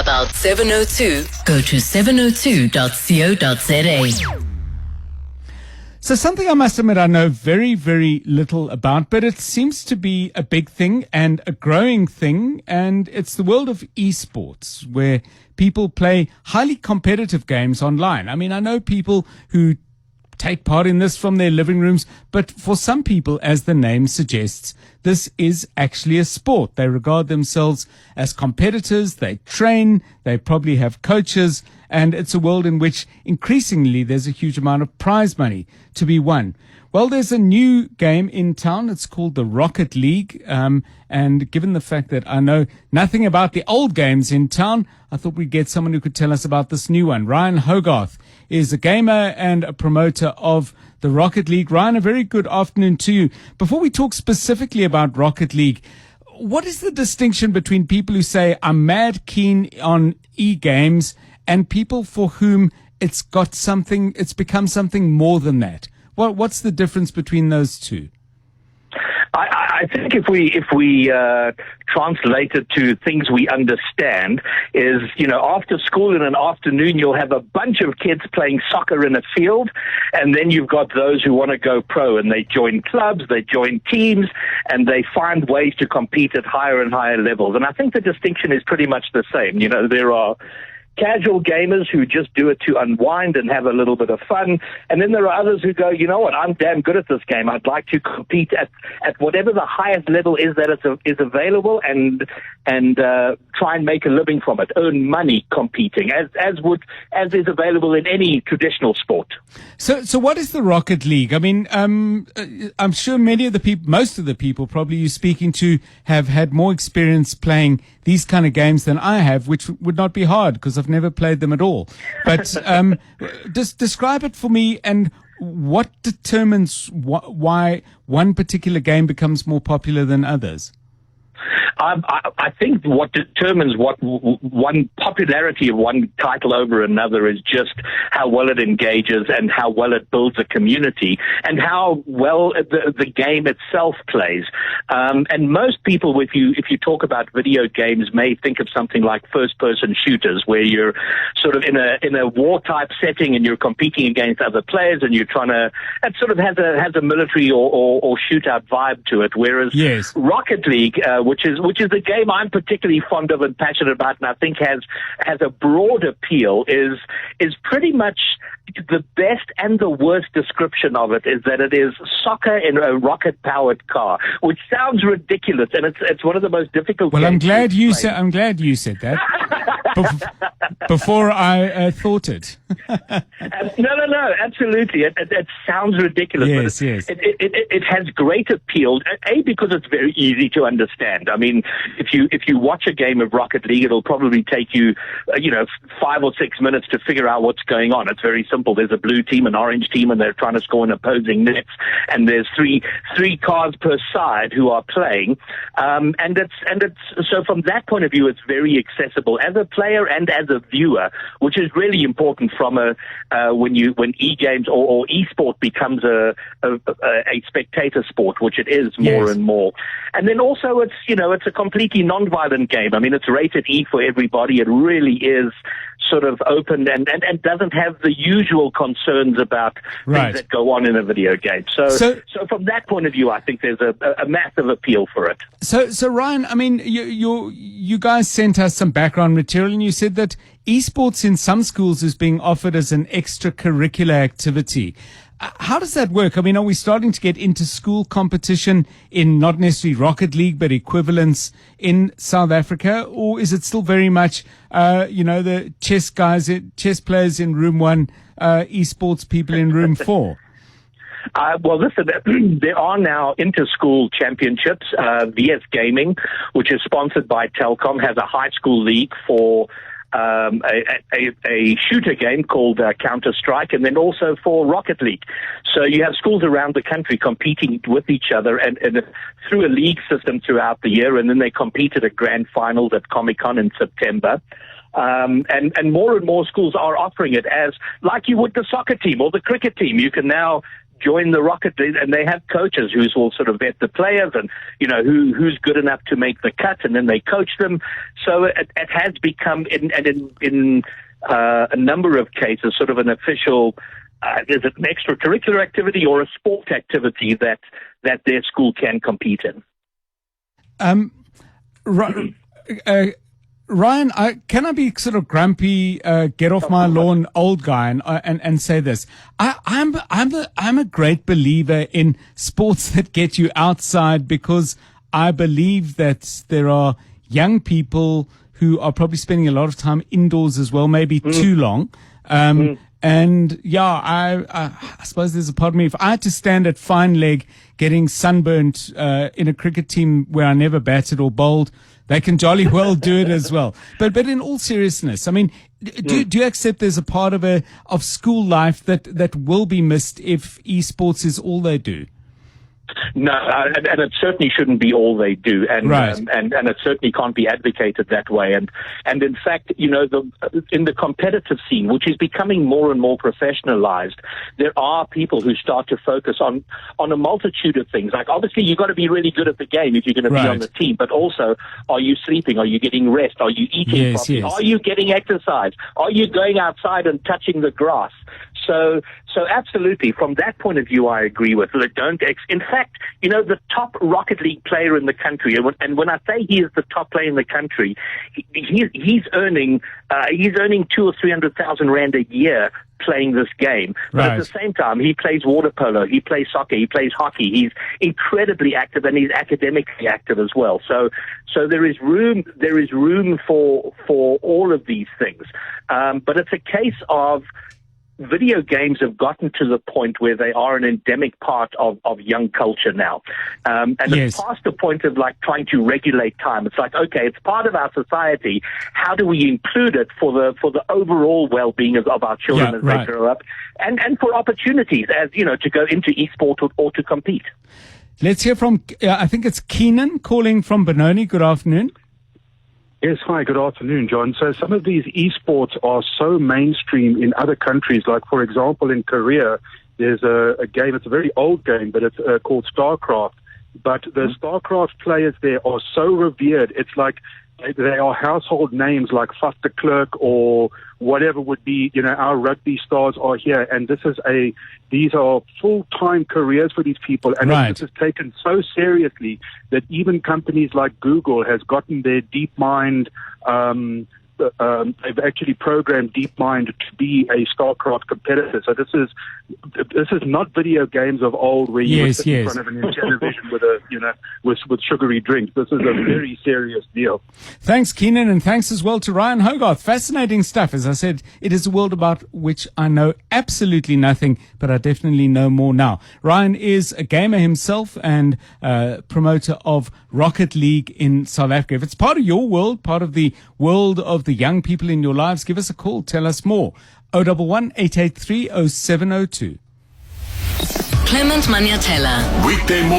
about 702, go to 702.co.za. So something I must admit I know very, very little about, but it seems to be a big thing and a growing thing, and it's the world of esports, where people play highly competitive games online. I mean, I know people who take part in this from their living rooms, but for some people, as the name suggests, this is actually a sport. They regard themselves as competitors, they train, they probably have coaches, and it's a world in which increasingly there's a huge amount of prize money to be won. Well, there's a new game in town. It's called the Rocket League. And given the fact that I know nothing about the old games in town, I thought we'd get someone who could tell us about this new one. Ryan Hogarth is a gamer and a promoter of the Rocket League. Ryan, a very good afternoon to you. Before we talk specifically about Rocket League, what is the distinction between people who say, I'm mad keen on e-games, and people for whom it's become something more than that? What's the difference between those two? I think if we translate it to things we understand, is, after school in an afternoon, you'll have a bunch of kids playing soccer in a field, and then you've got those who want to go pro, and they join clubs, they join teams, and they find ways to compete at higher and higher levels. And I think the distinction is pretty much the same. There are casual gamers who just do it to unwind and have a little bit of fun. And then there are others who go, you know what, I'm damn good at this game. I'd like to compete at whatever the highest level is that is available and try and make a living from it, earn money competing, as is available in any traditional sport. So what is the Rocket League? I mean, I'm sure most of the people probably you're speaking to have had more experience playing these kind of games than I have, which would not be hard because I've never played them at all. But just describe it for me, and what determines why one particular game becomes more popular than others? I think what determines one popularity of one title over another is just how well it engages and how well it builds a community and how well the game itself plays. And most people, if you talk about video games, may think of something like first-person shooters, where you're sort of in a war-type setting and you're competing against other players and you're trying to. It sort of has a military or shootout vibe to it. Whereas yes. Rocket League, which is the game I'm particularly fond of and passionate about, and I think has a broad appeal, is pretty much the best and the worst description of it is that it is soccer in a rocket-powered car, which sounds ridiculous, and it's one of the most difficult. Well, games I'm glad you said that. Before I thought it. No, absolutely. It sounds ridiculous. Yes, but yes. It has great appeal. Because it's very easy to understand. I mean, if you watch a game of Rocket League, it'll probably take you, 5 or 6 minutes to figure out what's going on. It's very simple. There's a blue team, an orange team, and they're trying to score in opposing nets. And there's three cars per side who are playing. And it's so from that point of view, it's very accessible as a player and as a viewer, which is really important from when e-games or e-sport becomes a spectator sport, which it is more and more. And then also it's a completely non-violent game. I mean, it's rated E for everybody. It really is sort of open and doesn't have the usual concerns about things that go on in a video game. So from that point of view, I think there's a massive appeal for it. So Ryan, I mean, you guys sent us some background material, and you said that esports in some schools is being offered as an extracurricular activity. How does that work? I mean, are we starting to get into school competition in not necessarily Rocket League, but equivalents in South Africa? Or is it still very much, the chess players in room 1, esports people in room 4? Well, listen, there are now inter-school championships. VS Gaming, which is sponsored by Telkom, has a high school league for a shooter game called Counter-Strike, and then also for Rocket League. So you have schools around the country competing with each other and through a league system throughout the year, and then they compete at a grand finals at Comic-Con in September. And more schools are offering it as like you would the soccer team or the cricket team. You can now join the Rocket League, and they have coaches who will sort of vet the players and, who's good enough to make the cut, and then they coach them. So it has become, in a number of cases, sort of an official, is it an extracurricular activity or a sport activity that their school can compete in. Ryan, can I be sort of grumpy, get off my lawn, old guy, and say this? I'm a great believer in sports that get you outside, because I believe that there are young people who are probably spending a lot of time indoors as well, maybe too long. And yeah, I suppose there's a part of me, if I had to stand at fine leg getting sunburnt in a cricket team where I never batted or bowled, they can jolly well do it as well. But in all seriousness, I mean, do you accept there's a part of school life that will be missed if esports is all they do? No, and it certainly shouldn't be all they do, and right. And it certainly can't be advocated that way. And in fact, in the competitive scene, which is becoming more and more professionalized, there are people who start to focus on a multitude of things. Like, obviously, you've got to be really good at the game if you're going to be on the team. But also, are you sleeping? Are you getting rest? Are you eating properly? Yes. Are you getting exercise? Are you going outside and touching the grass? So absolutely, from that point of view, I agree with it. In fact, the top Rocket League player in the country, and when I say he is the top player in the country, he's earning 200,000 or 300,000 rand a year playing this game. But at the same time, he plays water polo, he plays soccer, he plays hockey. He's incredibly active, and he's academically active as well. So there is room for all of these things. But it's a case of video games have gotten to the point where they are an endemic part of young culture now. And it's past the point of like trying to regulate time. It's like, okay, it's part of our society. How do we include it for the overall well-being of our children as they grow up, and for opportunities as, to go into esport or to compete. Let's hear from, I think it's Keenan calling from Benoni. Good afternoon. Yes, hi, good afternoon, John. So some of these esports are so mainstream in other countries, like, for example, in Korea, there's a game, it's a very old game, but it's called StarCraft. But the StarCraft players there are so revered, it's like they are household names like Fast de Klerk or whatever would be, our rugby stars are here. And these are full-time careers for these people. And this is taken so seriously that even companies like Google has gotten their DeepMind, they've actually programmed DeepMind to be a StarCraft competitor. So this is not video games of old where you would sit in front of a television with sugary drinks. This is a very serious deal. Thanks, Keenan, and thanks as well to Ryan Hogarth. Fascinating stuff. As I said, it is a world about which I know absolutely nothing, but I definitely know more now. Ryan is a gamer himself and promoter of Rocket League in South Africa. If it's part of your world, part of the world of the young people in your lives, give us a call. Tell us more. 011-883-0702. Clement Maniatella. Weekday morning.